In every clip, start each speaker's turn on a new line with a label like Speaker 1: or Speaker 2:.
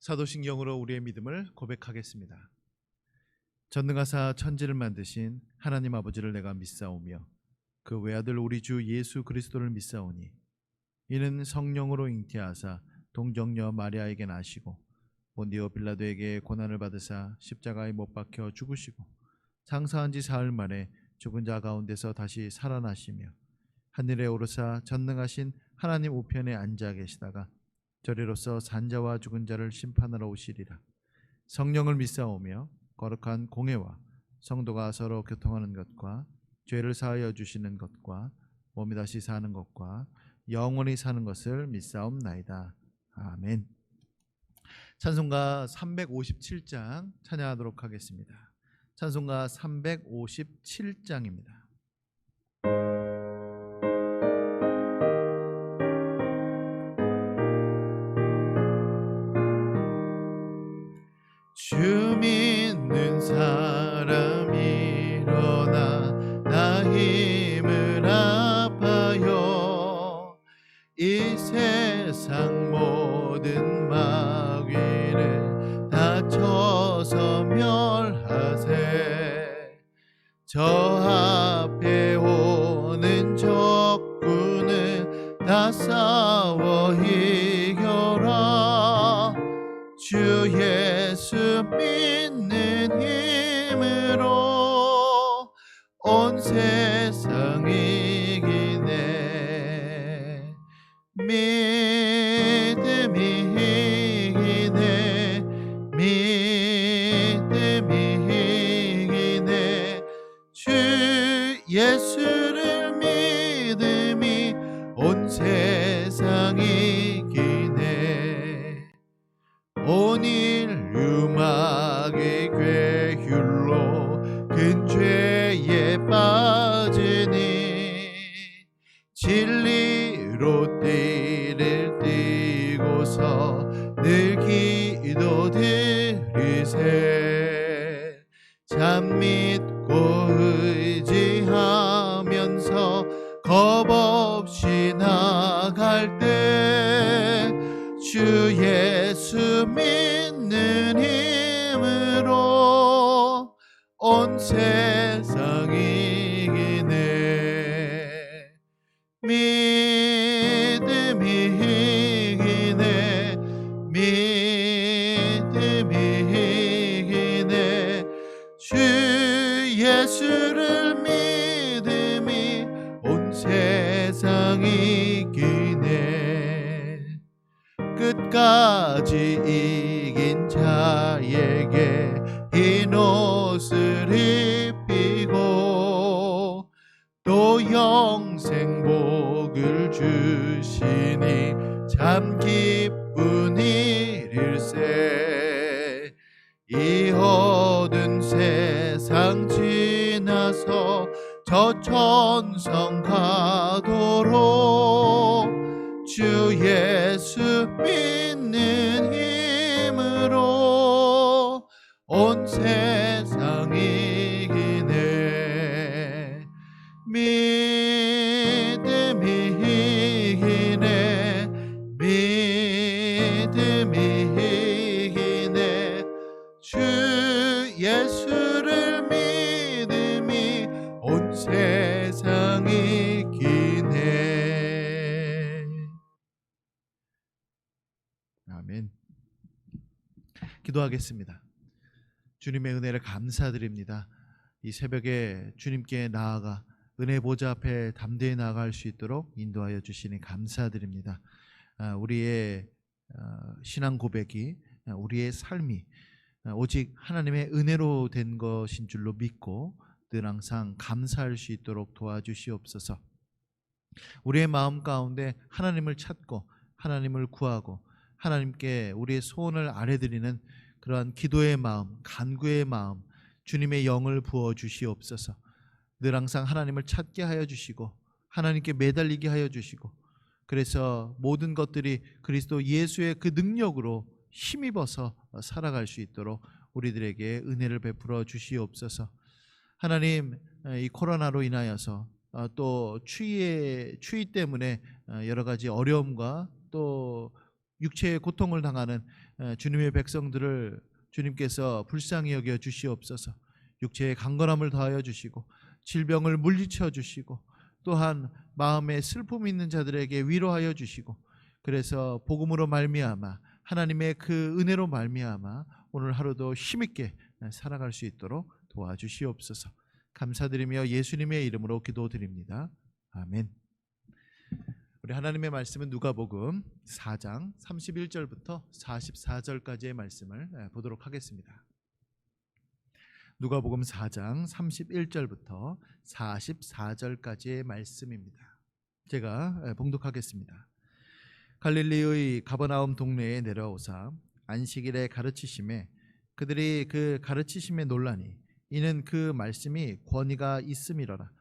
Speaker 1: 사도신경으로 우리의 믿음을 고백하겠습니다. 전능하사 천지를 만드신 하나님 아버지를 내가 믿사오며 그 외아들 우리 주 예수 그리스도를 믿사오니 이는 성령으로 잉태하사 동정녀 마리아에게 나시고 본디오 빌라도에게 고난을 받으사 십자가에 못 박혀 죽으시고 장사한 지 사흘 만에 죽은 자 가운데서 다시 살아나시며 하늘에 오르사 전능하신 하나님 우편에 앉아 계시다가 저리로서 산자와 죽은 자를 심판하러 오시리라. 성령을 믿사오며 거룩한 공회와 성도가 서로 교통하는 것과 죄를 사하여 주시는 것과 몸이 다시 사는 것과 영원히 사는 것을 믿사옵나이다. 아멘. 찬송가 357장 찬양하도록 하겠습니다. 찬송가 357장입니다. 주 믿는 사람 일어나 나 힘을 합하여 이 세상 모든 마귀를 다쳐서 멸하세. 저 앞에 오는 적군을 다 싸워 이겨라. 주 예수 믿는 힘으로 온 세상 이기네. 믿음이 이기네. 믿음이 이기네. 주 예수를 믿음이 온 세상 이기네. 온 인류 마귀 괴휼로 큰 죄에 빠지니 진리로 띠를 띠고서 늘 기도 드리세. 참 믿고 의지하면서 겁 없이 나갈 때 주 예수 믿는 힘으로 온 세상 이기네. 믿음이 이기네. 믿음이 끝까지 이긴 자에게 흰 옷을 입히고 또 영생 복을 주시니 참 기쁜 일일세. 이 어두운 세상 지나서 저 천성 가도록 주 예수 믿는 힘으로 온 세상 이기네. 믿음이 이기네. 믿음이 이기네. 주 예수를 믿음이 온 세상 이기네. 아멘. 기도하겠습니다. 주님의 은혜를 감사드립니다. 이 새벽에 주님께 나아가 은혜 보좌 앞에 담대히 나아갈 수 있도록 인도하여 주시니 감사드립니다. 우리의 신앙 고백이, 우리의 삶이 오직 하나님의 은혜로 된 것인 줄로 믿고 늘 항상 감사할 수 있도록 도와주시옵소서. 우리의 마음 가운데 하나님을 찾고 하나님을 구하고 하나님께 우리의 소원을 아뢰드리는 그러한 기도의 마음, 간구의 마음, 주님의 영을 부어주시옵소서. 늘 항상 하나님을 찾게 하여 주시고 하나님께 매달리게 하여 주시고, 그래서 모든 것들이 그리스도 예수의 그 능력으로 힘입어서 살아갈 수 있도록 우리들에게 은혜를 베풀어 주시옵소서. 하나님, 이 코로나로 인하여서 또 추위 때문에 여러 가지 어려움과 또 육체의 고통을 당하는 주님의 백성들을 주님께서 불쌍히 여겨 주시옵소서. 육체의 강건함을 더하여 주시고 질병을 물리쳐 주시고 또한 마음에 슬픔이 있는 자들에게 위로하여 주시고, 그래서 복음으로 말미암아 하나님의 그 은혜로 말미암아 오늘 하루도 힘있게 살아갈 수 있도록 도와주시옵소서. 감사드리며 예수님의 이름으로 기도드립니다. 아멘. 우리 하나님의 말씀은 누가복음 4장 31절부터 44절까지의 말씀을 보도록 하겠습니다. 누가복음 4장 31절부터 44절까지의 말씀입니다. 제가 봉독하겠습니다. 갈릴리의 가버나움 동네에 내려오사 안식일에 가르치심에 그들이 그 가르치심에 놀라니 이는 그 말씀이 권위가 있음이로라.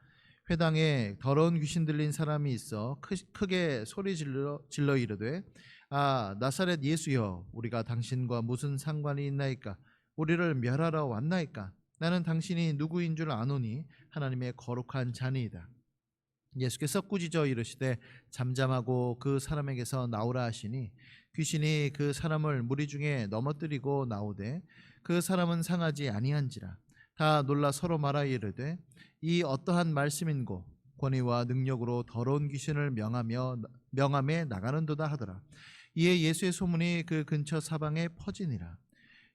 Speaker 1: 회당에 더러운 귀신 들린 사람이 있어 크게 소리 질러 이르되, 아 나사렛 예수여, 우리가 당신과 무슨 상관이 있나이까? 우리를 멸하러 왔나이까? 나는 당신이 누구인 줄 아노니 하나님의 거룩한 자니이다. 예수께서 꾸짖어 이르시되 잠잠하고 그 사람에게서 나오라 하시니 귀신이 그 사람을 무리 중에 넘어뜨리고 나오되 그 사람은 상하지 아니한지라. 다 놀라 서로 말하 이르되 이 어떠한 말씀인고 권위와 능력으로 더러운 귀신을 명함에 나가는도다 하더라. 이에 예수의 소문이 그 근처 사방에 퍼지니라.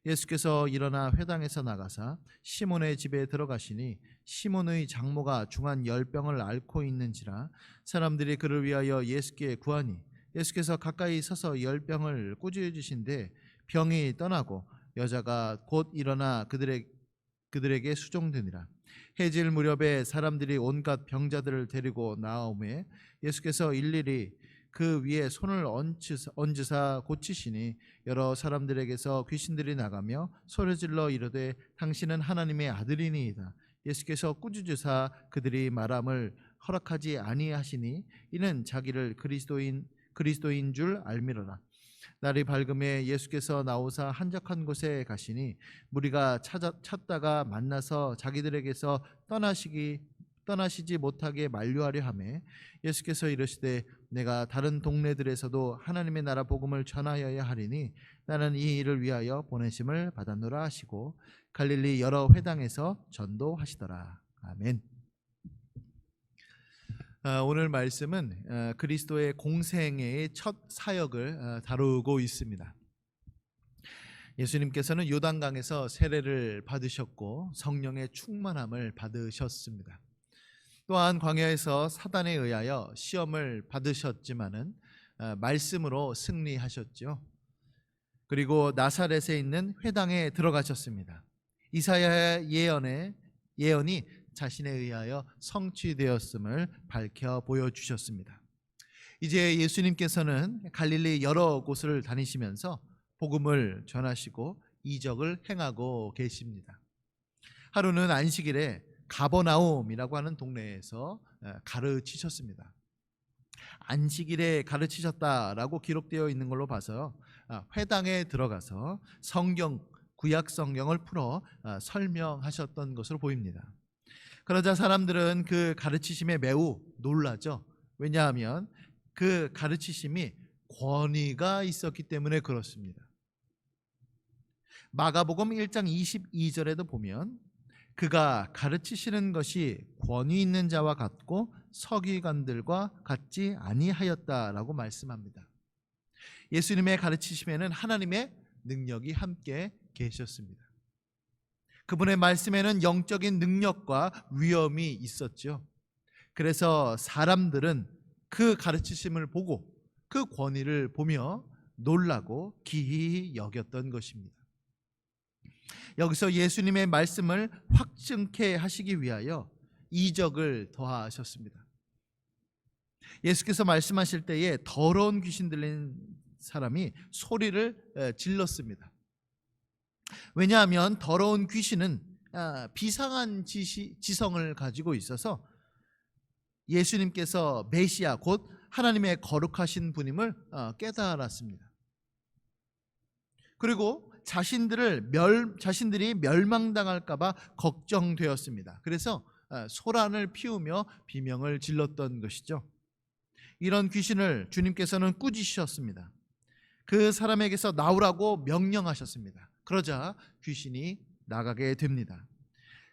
Speaker 1: 예수께서 일어나 회당에서 나가사 시몬의 집에 들어가시니 시몬의 장모가 중한 열병을 앓고 있는지라. 사람들이 그를 위하여 예수께 구하니 예수께서 가까이 서서 열병을 꾸짖으신데 병이 떠나고 여자가 곧 일어나 그들에게 수종되니라. 해질 무렵에 사람들이 온갖 병자들을 데리고 나오매 예수께서 일일이 그 위에 손을 얹으사 고치시니 여러 사람들에게서 귀신들이 나가며 소리질러 이르되 당신은 하나님의 아들이니이다. 예수께서 꾸짖으사 그들이 말함을 허락하지 아니하시니 이는 자기를 그리스도인 줄 알미로라. 날이 밝음에 예수께서 나오사 한적한 곳에 가시니 무리가 찾다가 만나서 자기들에게서 떠나시지 못하게 만류하려 하매 예수께서 이르시되 내가 다른 동네들에서도 하나님의 나라 복음을 전하여야 하리니 나는 이 일을 위하여 보내심을 받았노라 하시고 갈릴리 여러 회당에서 전도하시더라. 아멘. 오늘 말씀은 그리스도의 공생애의 첫 사역을 다루고 있습니다. 예수님께서는 요단강에서 세례를 받으셨고 성령의 충만함을 받으셨습니다. 또한 광야에서 사단에 의하여 시험을 받으셨지만은 말씀으로 승리하셨죠. 그리고 나사렛에 있는 회당에 들어가셨습니다. 이사야의 예언이 자신에 의하여 성취되었음을 밝혀 보여주셨습니다. 이제 예수님께서는 갈릴리 여러 곳을 다니시면서 복음을 전하시고 이적을 행하고 계십니다. 하루는 안식일에 가버나움이라고 하는 동네에서 가르치셨습니다. 안식일에 가르치셨다라고 기록되어 있는 걸로 봐서 회당에 들어가서 구약 성경을 풀어 설명하셨던 것으로 보입니다. 그러자 사람들은 그 가르치심에 매우 놀라죠. 왜냐하면 그 가르치심이 권위가 있었기 때문에 그렇습니다. 마가복음 1장 22절에도 보면 그가 가르치시는 것이 권위 있는 자와 같고 서기관들과 같지 아니하였다라고 말씀합니다. 예수님의 가르치심에는 하나님의 능력이 함께 계셨습니다. 그분의 말씀에는 영적인 능력과 위엄이 있었죠. 그래서 사람들은 그 가르치심을 보고 그 권위를 보며 놀라고 기이히 여겼던 것입니다. 여기서 예수님의 말씀을 확증케 하시기 위하여 이적을 더하셨습니다. 예수께서 말씀하실 때에 더러운 귀신 들린 사람이 소리를 질렀습니다. 왜냐하면 더러운 귀신은 비상한 지성을 가지고 있어서 예수님께서 메시아 곧 하나님의 거룩하신 분임을 깨달았습니다. 그리고 자신들이 멸망당할까 봐 걱정되었습니다. 그래서 소란을 피우며 비명을 질렀던 것이죠. 이런 귀신을 주님께서는 꾸짖으셨습니다. 그 사람에게서 나오라고 명령하셨습니다. 그러자 귀신이 나가게 됩니다.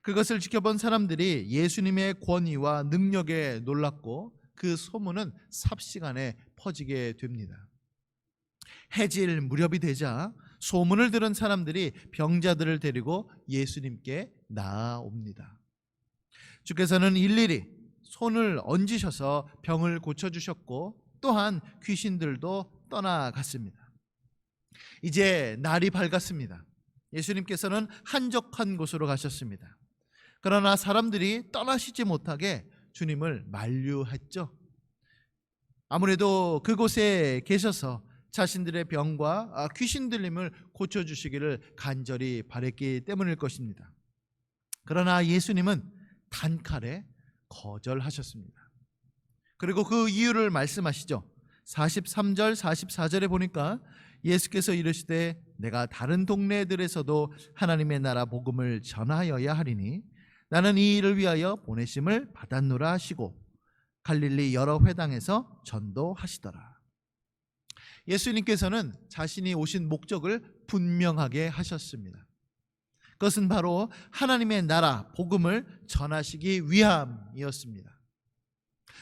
Speaker 1: 그것을 지켜본 사람들이 예수님의 권위와 능력에 놀랐고 그 소문은 삽시간에 퍼지게 됩니다. 해질 무렵이 되자 소문을 들은 사람들이 병자들을 데리고 예수님께 나아옵니다. 주께서는 일일이 손을 얹으셔서 병을 고쳐주셨고 또한 귀신들도 떠나갔습니다. 이제 날이 밝았습니다. 예수님께서는 한적한 곳으로 가셨습니다. 그러나 사람들이 떠나시지 못하게 주님을 만류했죠. 아무래도 그곳에 계셔서 자신들의 병과 귀신 들림을 고쳐주시기를 간절히 바랬기 때문일 것입니다. 그러나 예수님은 단칼에 거절하셨습니다. 그리고 그 이유를 말씀하시죠. 43절 44절에 보니까 예수께서 이르시되 내가 다른 동네들에서도 하나님의 나라 복음을 전하여야 하리니 나는 이 일을 위하여 보내심을 받았노라 하시고 갈릴리 여러 회당에서 전도하시더라. 예수님께서는 자신이 오신 목적을 분명하게 하셨습니다. 그것은 바로 하나님의 나라 복음을 전하시기 위함이었습니다.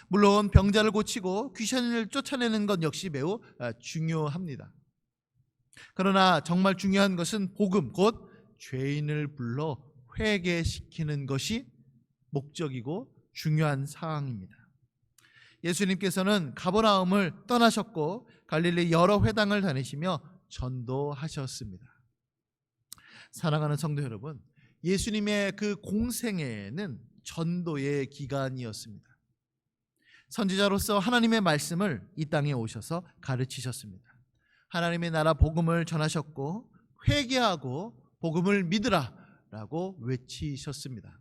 Speaker 1: 물론 병자를 고치고 귀신을 쫓아내는 것 역시 매우 중요합니다. 그러나 정말 중요한 것은 복음 곧 죄인을 불러 회개시키는 것이 목적이고 중요한 사항입니다. 예수님께서는 가버나움을 떠나셨고 갈릴리 여러 회당을 다니시며 전도하셨습니다. 사랑하는 성도 여러분, 예수님의 그 공생애는 전도의 기간이었습니다. 선지자로서 하나님의 말씀을 이 땅에 오셔서 가르치셨습니다. 하나님의 나라 복음을 전하셨고 회개하고 복음을 믿으라 라고 외치셨습니다.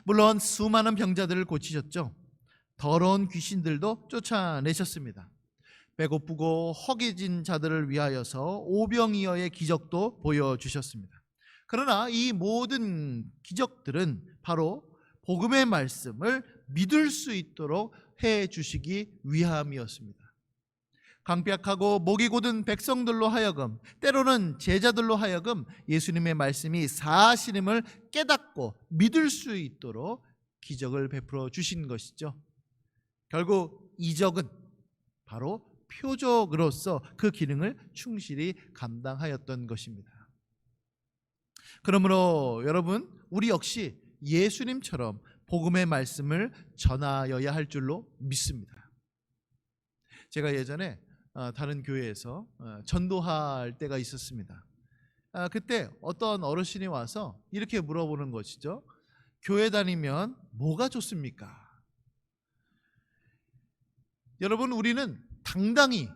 Speaker 1: 물론 수많은 병자들을 고치셨죠. 더러운 귀신들도 쫓아내셨습니다. 배고프고 허기진 자들을 위하여서 오병이어의 기적도 보여주셨습니다. 그러나 이 모든 기적들은 바로 복음의 말씀을 믿을 수 있도록 해주시기 위함이었습니다. 강팍하고 목이 곧은 백성들로 하여금 때로는 제자들로 하여금 예수님의 말씀이 사실임을 깨닫고 믿을 수 있도록 기적을 베풀어 주신 것이죠. 결국 이적은 바로 표적으로서 그 기능을 충실히 감당하였던 것입니다. 그러므로 여러분, 우리 역시 예수님처럼 복음의 말씀을 전하여야 할 줄로 믿습니다. 제가 예전에 다른 교회에서 전도할 때가 있었습니다. 그때 어떤 어르신이 와서 이렇게 물어보는 것이죠. 교회 다니면 뭐가 좋습니까? 여러분, 우리는 당당히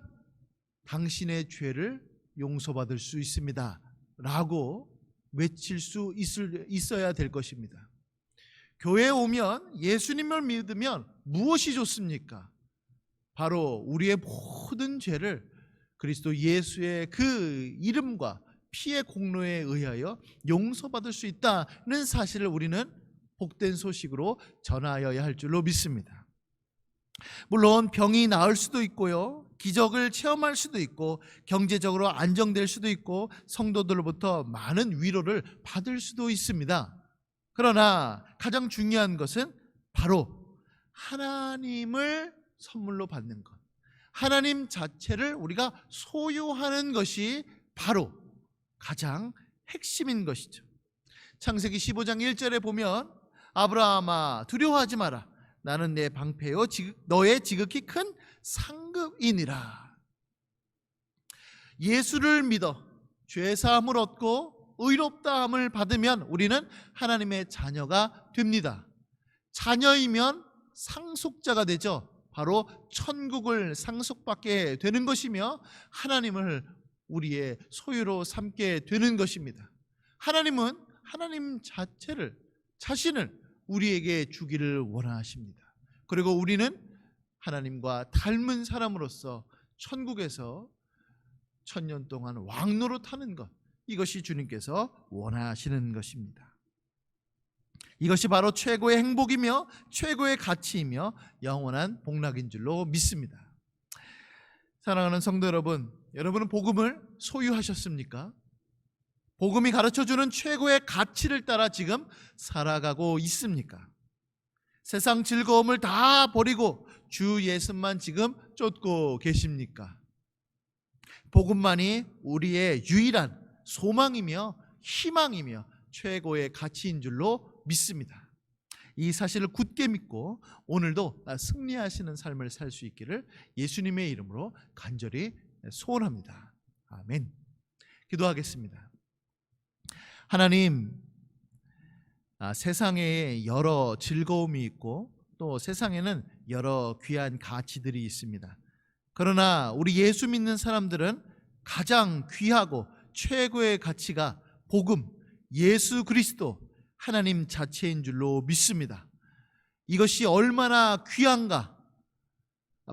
Speaker 1: 당신의 죄를 용서받을 수 있습니다 라고 외칠 수 있어야 될 것입니다. 교회에 오면 예수님을 믿으면 무엇이 좋습니까? 바로 우리의 모든 죄를 그리스도 예수의 그 이름과 피의 공로에 의하여 용서받을 수 있다는 사실을 우리는 복된 소식으로 전하여야 할 줄로 믿습니다. 물론 병이 나을 수도 있고요, 기적을 체험할 수도 있고, 경제적으로 안정될 수도 있고, 성도들로부터 많은 위로를 받을 수도 있습니다. 그러나 가장 중요한 것은 바로 하나님을 선물로 받는 것, 하나님 자체를 우리가 소유하는 것이 바로 가장 핵심인 것이죠. 창세기 15장 1절에 보면 아브라함아 두려워하지 마라, 나는 내 방패요 너의 지극히 큰 상급이니라. 예수를 믿어 죄사함을 얻고 의롭다함을 받으면 우리는 하나님의 자녀가 됩니다. 자녀이면 상속자가 되죠. 바로 천국을 상속받게 되는 것이며 하나님을 우리의 소유로 삼게 되는 것입니다. 하나님은 하나님 자신을 우리에게 주기를 원하십니다. 그리고 우리는 하나님과 닮은 사람으로서 천국에서 천년 동안 왕노릇하는 것, 이것이 주님께서 원하시는 것입니다. 이것이 바로 최고의 행복이며 최고의 가치이며 영원한 복락인 줄로 믿습니다. 사랑하는 성도 여러분, 여러분은 복음을 소유하셨습니까? 복음이 가르쳐주는 최고의 가치를 따라 지금 살아가고 있습니까? 세상 즐거움을 다 버리고 주 예수만 지금 쫓고 계십니까? 복음만이 우리의 유일한 소망이며 희망이며 최고의 가치인 줄로 믿습니다. 이 사실을 굳게 믿고 오늘도 승리하시는 삶을 살 수 있기를 예수님의 이름으로 간절히 소원합니다. 아멘. 기도하겠습니다. 하나님, 세상에 여러 즐거움이 있고 또 세상에는 여러 귀한 가치들이 있습니다. 그러나 우리 예수 믿는 사람들은 가장 귀하고 최고의 가치가 복음, 예수 그리스도, 하나님 자체인 줄로 믿습니다. 이것이 얼마나 귀한가,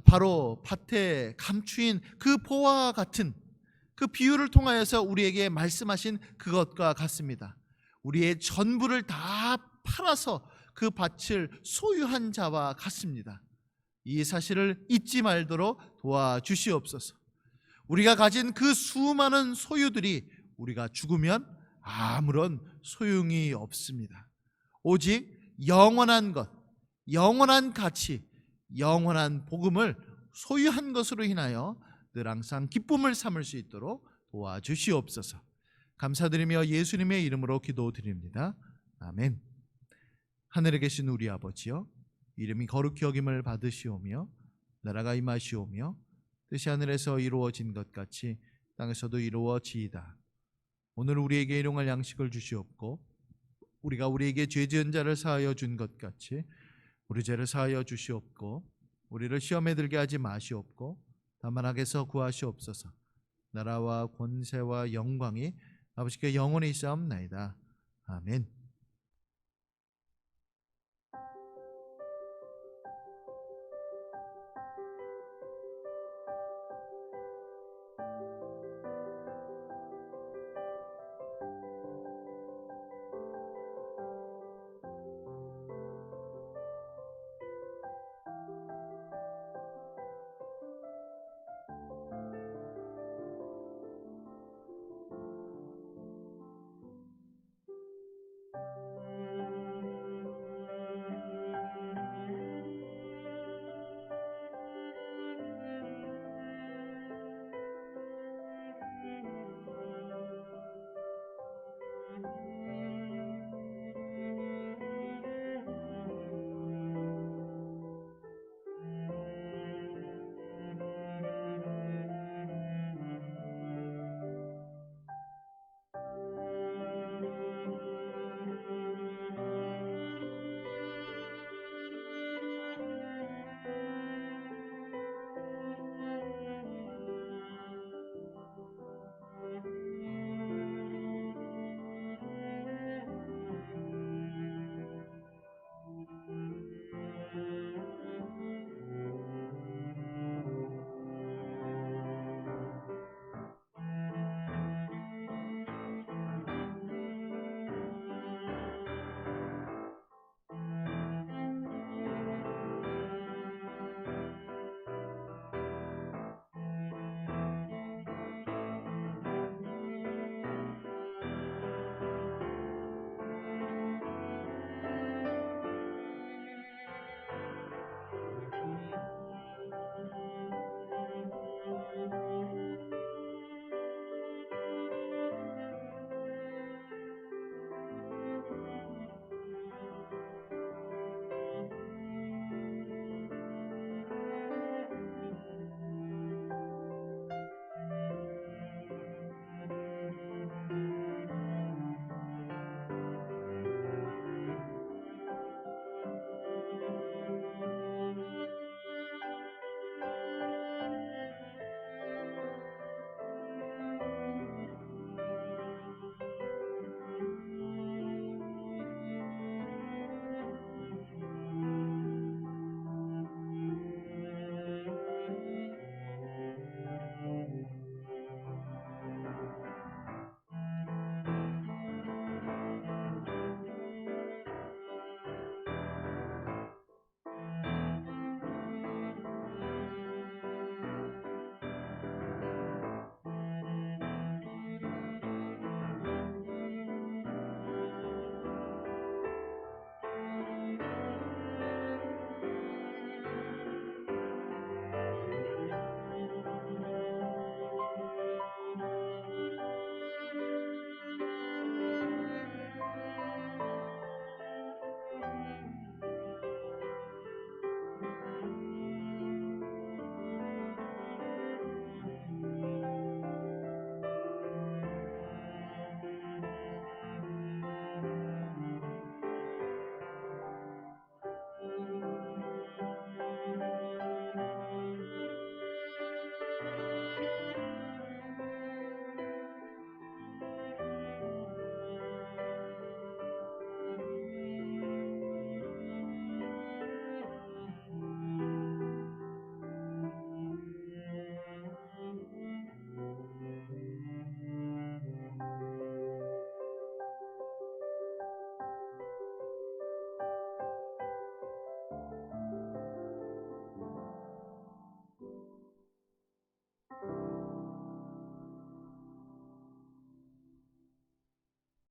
Speaker 1: 바로 밭에 감추인 그 보화와 같은 그 비유를 통하여서 우리에게 말씀하신 그것과 같습니다. 우리의 전부를 다 팔아서 그 밭을 소유한 자와 같습니다. 이 사실을 잊지 말도록 도와주시옵소서. 우리가 가진 그 수많은 소유들이 우리가 죽으면 아무런 소용이 없습니다. 오직 영원한 것, 영원한 가치, 영원한 복음을 소유한 것으로 인하여 늘 항상 기쁨을 삼을 수 있도록 도와주시옵소서. 감사드리며 예수님의 이름으로 기도드립니다. 아멘. 하늘에 계신 우리 아버지여, 이름이 거룩히 여김을 받으시오며 나라가 임하시오며 뜻이 하늘에서 이루어진 것 같이 땅에서도 이루어지이다. 오늘 우리에게 일용할 양식을 주시옵고 우리가 우리에게 죄 지은 자를 사하여 준 것 같이 우리 죄를 사하여 주시옵고 우리를 시험에 들게 하지 마시옵고 다만 악에서 구하시옵소서. 나라와 권세와 영광이 아버지께 영원히 있사옵나이다. 아멘.